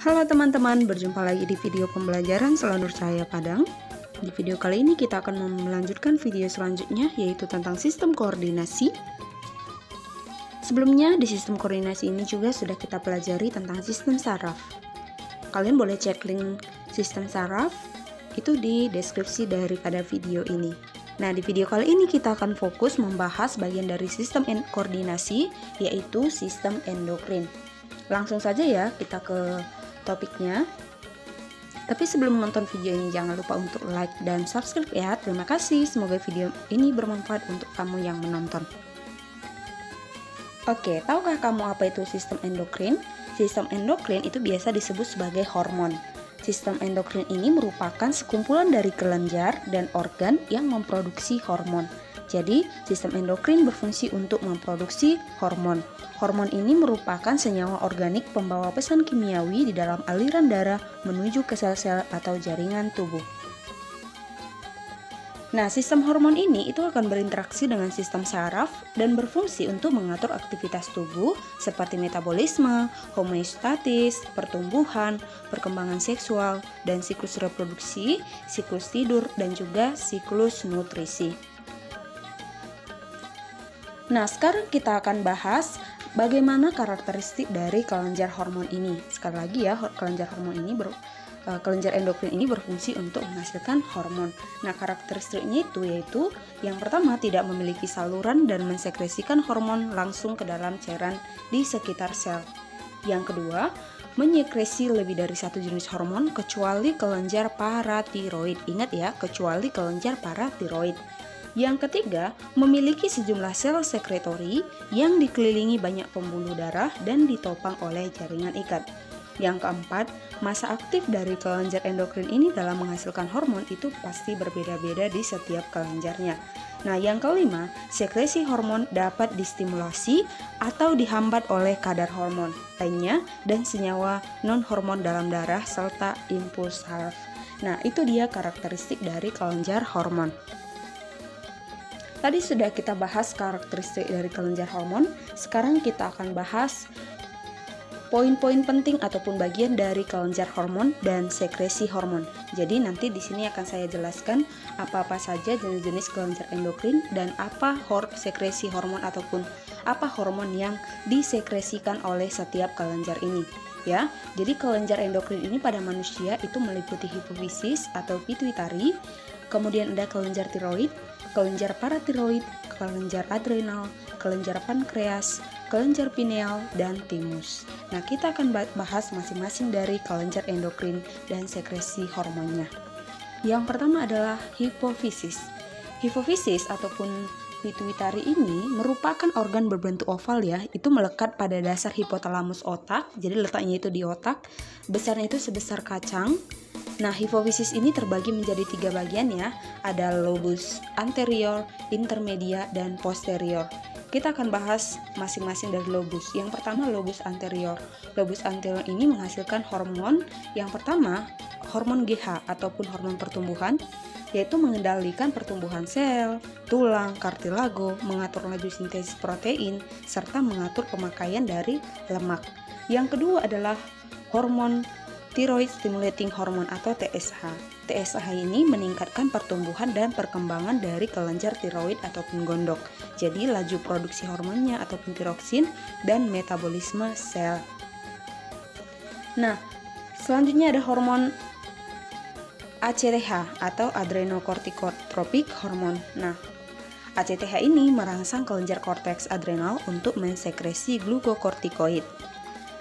Halo teman-teman, berjumpa lagi di video pembelajaran Selanur Cahaya Padang. Di video kali ini kita akan melanjutkan video selanjutnya, yaitu tentang sistem koordinasi. Sebelumnya di sistem koordinasi ini juga sudah kita pelajari tentang sistem saraf. Kalian boleh cek link sistem saraf itu di deskripsi daripada video ini. Nah, di video kali ini kita akan fokus membahas bagian dari sistem koordinasi, yaitu sistem endokrin. Langsung saja ya kita ke topiknya. Tapi sebelum menonton video ini jangan lupa untuk like dan subscribe ya. Terima kasih, semoga video ini bermanfaat untuk kamu yang menonton. Oke, tahukah kamu apa itu sistem endokrin? Sistem endokrin itu biasa disebut sebagai hormon. Sistem endokrin ini merupakan sekumpulan dari kelenjar dan organ yang memproduksi hormon. Jadi, sistem endokrin berfungsi untuk memproduksi hormon. Hormon ini merupakan senyawa organik pembawa pesan kimiawi di dalam aliran darah menuju ke sel-sel atau jaringan tubuh. Nah, sistem hormon ini itu akan berinteraksi dengan sistem saraf dan berfungsi untuk mengatur aktivitas tubuh seperti metabolisme, homeostatis, pertumbuhan, perkembangan seksual, dan siklus reproduksi, siklus tidur, dan juga siklus nutrisi. Nah, sekarang kita akan bahas bagaimana karakteristik dari kelenjar hormon ini. Sekali lagi ya, kelenjar endokrin ini berfungsi untuk menghasilkan hormon. Nah, karakteristiknya itu yaitu yang pertama, tidak memiliki saluran dan mensekresikan hormon langsung ke dalam cairan di sekitar sel. Yang kedua, menyekresi lebih dari satu jenis hormon kecuali kelenjar paratiroid. Ingat ya, kecuali kelenjar paratiroid. Yang ketiga, memiliki sejumlah sel sekretori yang dikelilingi banyak pembuluh darah dan ditopang oleh jaringan ikat. Yang keempat, masa aktif dari kelenjar endokrin ini dalam menghasilkan hormon itu pasti berbeda-beda di setiap kelenjarnya. Nah, yang kelima, sekresi hormon dapat distimulasi atau dihambat oleh kadar hormon lainnya dan senyawa non-hormon dalam darah serta impuls saraf. Nah, itu dia karakteristik dari kelenjar hormon. Tadi sudah kita bahas karakteristik dari kelenjar hormon. Sekarang kita akan bahas poin-poin penting ataupun bagian dari kelenjar hormon dan sekresi hormon. Jadi nanti di sini akan saya jelaskan apa-apa saja jenis-jenis kelenjar endokrin dan apa sekresi hormon ataupun apa hormon yang disekresikan oleh setiap kelenjar ini. Ya, jadi kelenjar endokrin ini pada manusia itu meliputi hipofisis atau pituitari, kemudian ada kelenjar tiroid, kelenjar paratiroid, kelenjar adrenal, kelenjar pankreas, kelenjar pineal, dan timus. Nah, kita akan bahas masing-masing dari kelenjar endokrin dan sekresi hormonnya. Yang pertama adalah hipofisis. Hipofisis ataupun pituitari ini merupakan organ berbentuk oval ya, itu melekat pada dasar hipotalamus otak, jadi letaknya itu di otak, besarnya itu sebesar kacang. Nah, hipofisis ini terbagi menjadi 3 bagian ya, ada lobus anterior, intermedia, dan posterior. Kita akan bahas masing-masing dari lobus. Yang pertama lobus anterior. Lobus anterior ini menghasilkan hormon. Yang pertama, hormon GH ataupun hormon pertumbuhan, yaitu mengendalikan pertumbuhan sel, tulang, kartilago, mengatur laju sintesis protein, serta mengatur pemakaian dari lemak. Yang kedua adalah hormon thyroid stimulating hormone atau TSH. TSH ini meningkatkan pertumbuhan dan perkembangan dari kelenjar tiroid ataupun gondok. Jadi laju produksi hormonnya ataupun tiroksin dan metabolisme sel. Nah, selanjutnya ada hormon ACTH atau adrenocorticotropic hormone. Nah, ACTH ini merangsang kelenjar korteks adrenal untuk mensekresi glukokortikoid.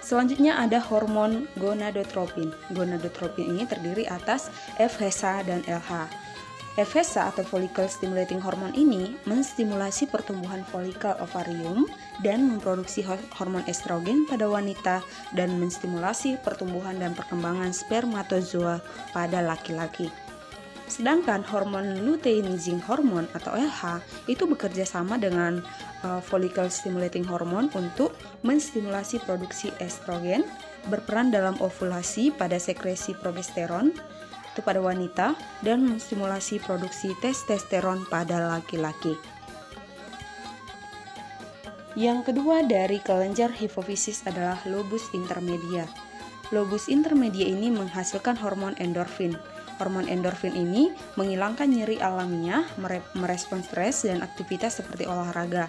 Selanjutnya ada hormon gonadotropin. Gonadotropin ini terdiri atas FSH dan LH. FSH atau follicle stimulating hormone ini menstimulasi pertumbuhan folikel ovarium dan memproduksi hormon estrogen pada wanita dan menstimulasi pertumbuhan dan perkembangan spermatozoa pada laki-laki. Sedangkan hormon luteinizing hormone atau LH itu bekerja sama dengan follicle stimulating hormone untuk menstimulasi produksi estrogen, berperan dalam ovulasi pada sekresi progesteron itu pada wanita dan menstimulasi produksi testosteron pada laki-laki. Yang kedua dari kelenjar hipofisis adalah lobus intermedia. Lobus intermedia ini menghasilkan hormon endorfin. Hormon endorfin ini menghilangkan nyeri alamiah, merespons stres dan aktivitas seperti olahraga.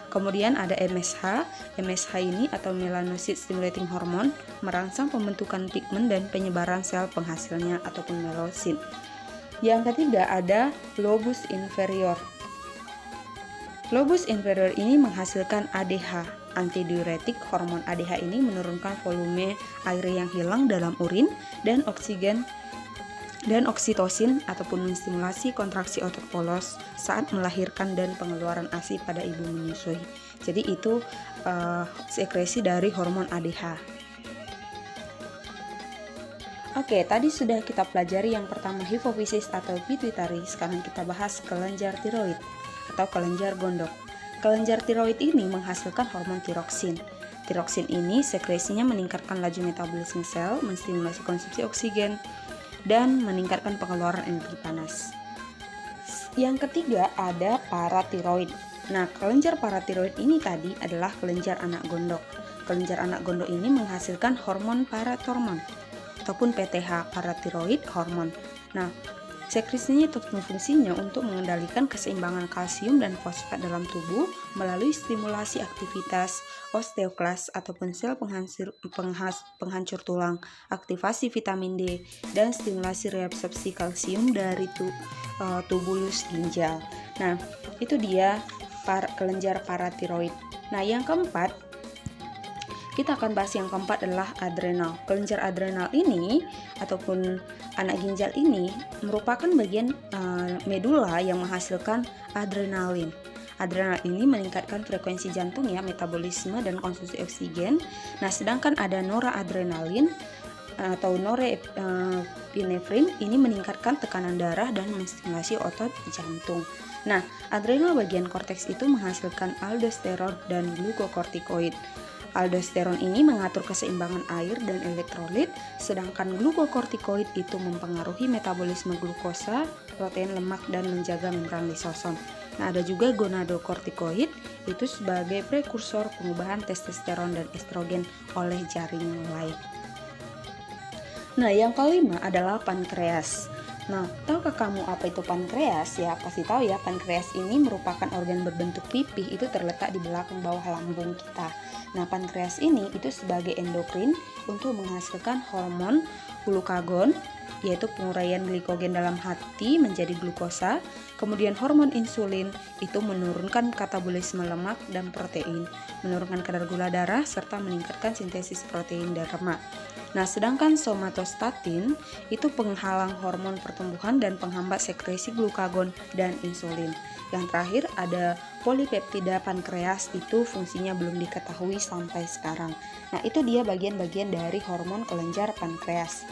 Kemudian ada MSH. MSH ini atau melanocyte stimulating hormone merangsang pembentukan pigmen dan penyebaran sel penghasilnya ataupun melosit. Yang ketiga ada lobus inferior. Lobus inferior ini menghasilkan ADH. Antidiuretik hormon ADH ini menurunkan volume air yang hilang dalam urin dan oksitosin ataupun menstimulasi kontraksi otot polos saat melahirkan dan pengeluaran ASI pada ibu menyusui. Jadi itu sekresi dari hormon ADH. Oke, tadi sudah kita pelajari yang pertama hipofisis atau pituitari. Sekarang kita bahas kelenjar tiroid atau kelenjar gondok. Kelenjar tiroid ini menghasilkan hormon tiroksin. Tiroksin ini sekresinya meningkatkan laju metabolisme sel, menstimulasi konsumsi oksigen, dan meningkatkan pengeluaran energi panas. Yang ketiga ada paratiroid. Nah, kelenjar paratiroid ini tadi adalah kelenjar anak gondok. Kelenjar anak gondok ini menghasilkan hormon paratormon ataupun PTH, paratiroid hormon. Nah, sekresinya itu fungsinya untuk mengendalikan keseimbangan kalsium dan fosfat dalam tubuh melalui stimulasi aktivitas osteoklas ataupun sel penghancur tulang, aktivasi vitamin D, dan stimulasi reabsorpsi kalsium dari tubulus ginjal. Nah, itu dia kelenjar paratiroid. Nah, yang keempat, kita akan bahas yang keempat adalah adrenal. Kelenjar adrenal ini ataupun anak ginjal ini merupakan bagian medula yang menghasilkan adrenalin. Adrenal ini meningkatkan frekuensi jantung ya, metabolisme dan konsumsi oksigen. Nah, sedangkan ada noradrenalin atau norepinefrin ini meningkatkan tekanan darah dan menstimulasi otot jantung. Nah, adrenal bagian korteks itu menghasilkan aldosteron dan glukokortikoid. Aldosteron ini mengatur keseimbangan air dan elektrolit, sedangkan glukokortikoid itu mempengaruhi metabolisme glukosa, protein, lemak, dan menjaga membran lisosom. Nah, ada juga gonadokortikoid, itu sebagai prekursor pengubahan testosteron dan estrogen oleh jaring lain. Nah, yang kelima adalah pankreas. Nah, tahukah kamu apa itu pankreas? Ya, pasti tahu ya, pankreas ini merupakan organ berbentuk pipih, itu terletak di belakang bawah lambung kita. Nah, pankreas ini itu sebagai endokrin untuk menghasilkan hormon glukagon, yaitu penguraian glikogen dalam hati menjadi glukosa. Kemudian hormon insulin itu menurunkan katabolisme lemak dan protein, menurunkan kadar gula darah, serta meningkatkan sintesis protein dan lemak. Nah, sedangkan somatostatin itu penghalang hormon pertumbuhan dan penghambat sekresi glukagon dan insulin. Yang terakhir ada polipeptida pankreas, itu fungsinya belum diketahui sampai sekarang. Nah, itu dia bagian-bagian dari hormon kelenjar pankreas.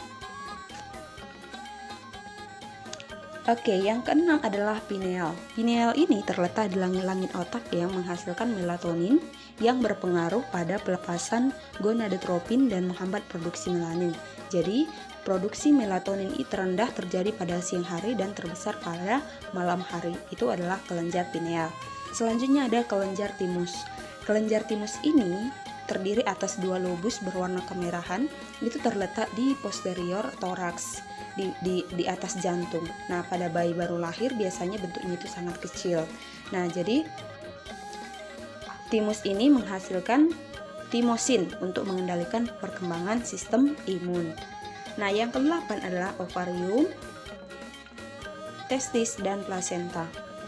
Oke, yang keenam adalah pineal. Pineal ini terletak di langit-langit otak yang menghasilkan melatonin yang berpengaruh pada pelepasan gonadotropin dan menghambat produksi melanin. Jadi, produksi melatonin itu terendah terjadi pada siang hari dan terbesar pada malam hari. Itu adalah kelenjar pineal. Selanjutnya ada kelenjar timus. Kelenjar timus ini terdiri atas dua lobus berwarna kemerahan, itu terletak di posterior toraks, di atas jantung. Nah, pada bayi baru lahir biasanya bentuknya itu sangat kecil. Nah, jadi timus ini menghasilkan timosin untuk mengendalikan perkembangan sistem imun. Nah, yang ke-8 adalah ovarium, testis, dan plasenta.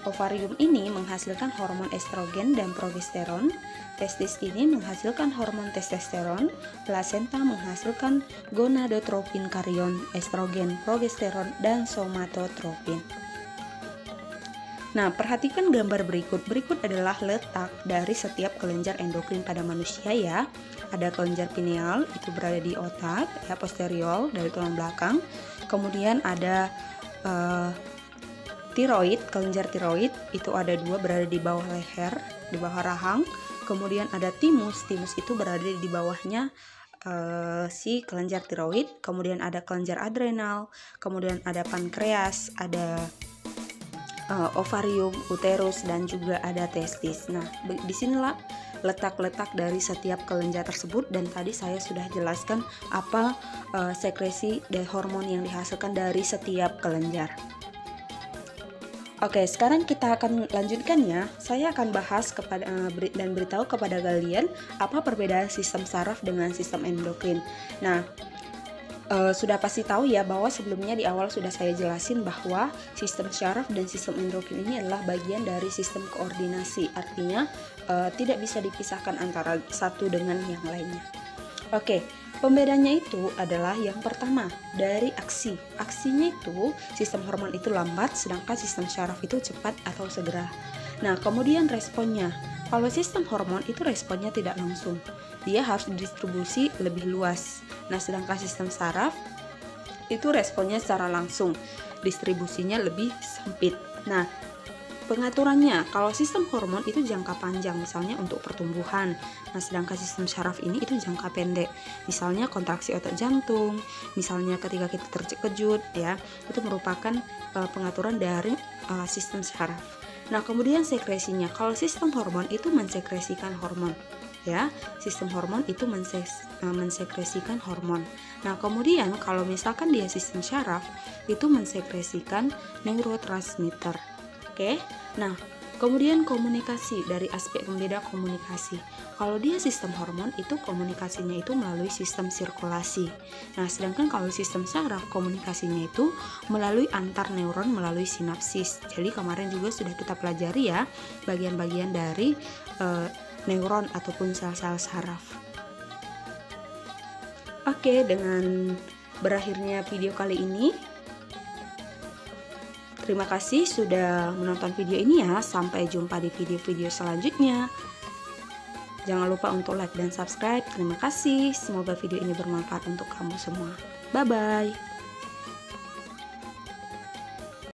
Ovarium ini menghasilkan hormon estrogen dan progesteron, testis ini menghasilkan hormon testosteron, plasenta menghasilkan gonadotropin karion, estrogen, progesteron, dan somatotropin. Nah, perhatikan gambar berikut. Berikut adalah letak dari setiap kelenjar endokrin pada manusia ya. Ada kelenjar pineal, itu berada di otak, ya, posterior dari tulang belakang. Kemudian ada tiroid, kelenjar tiroid itu ada dua, berada di bawah leher, di bawah rahang. Kemudian ada timus itu berada di bawahnya si kelenjar tiroid. Kemudian ada kelenjar adrenal, kemudian ada pankreas, ada ovarium, uterus, dan juga ada testis. Nah, disinilah letak-letak dari setiap kelenjar tersebut, dan tadi saya sudah jelaskan apa sekresi dari hormon yang dihasilkan dari setiap kelenjar. Oke, sekarang kita akan lanjutkan ya. Saya akan bahas dan beritahu kepada kalian apa perbedaan sistem saraf dengan sistem endokrin. Nah, sudah pasti tahu ya bahwa sebelumnya di awal sudah saya jelasin bahwa sistem syaraf dan sistem endokrin ini adalah bagian dari sistem koordinasi. Artinya tidak bisa dipisahkan antara satu dengan yang lainnya. Oke, pembedanya itu adalah yang pertama dari aksi. Aksinya itu sistem hormon itu lambat, sedangkan sistem syaraf itu cepat atau segera. Nah, kemudian responnya. Kalau sistem hormon itu responnya tidak langsung, dia harus didistribusi lebih luas. Nah, sedangkan sistem saraf itu responnya secara langsung, distribusinya lebih sempit. Nah, pengaturannya, kalau sistem hormon itu jangka panjang, misalnya untuk pertumbuhan. Nah, sedangkan sistem syaraf ini itu jangka pendek, misalnya kontraksi otot jantung, misalnya ketika kita terkejut, ya, itu merupakan pengaturan dari sistem syaraf. Nah, kemudian sekresinya, kalau sistem hormon itu mensekresikan hormon, ya, sistem hormon itu mensekresikan hormon. Nah, kemudian kalau misalkan dia sistem syaraf itu mensekresikan neurotransmitter. Oke, nah kemudian komunikasi, dari aspek pembeda komunikasi. Kalau dia sistem hormon itu komunikasinya itu melalui sistem sirkulasi. Nah, sedangkan kalau sistem saraf komunikasinya itu melalui antar neuron melalui sinapsis. Jadi kemarin juga sudah kita pelajari ya bagian-bagian dari neuron ataupun sel-sel saraf. Oke, dengan berakhirnya video kali ini, terima kasih sudah menonton video ini ya. Sampai jumpa di video-video selanjutnya. Jangan lupa untuk like dan subscribe. Terima kasih. Semoga video ini bermanfaat untuk kamu semua. Bye-bye.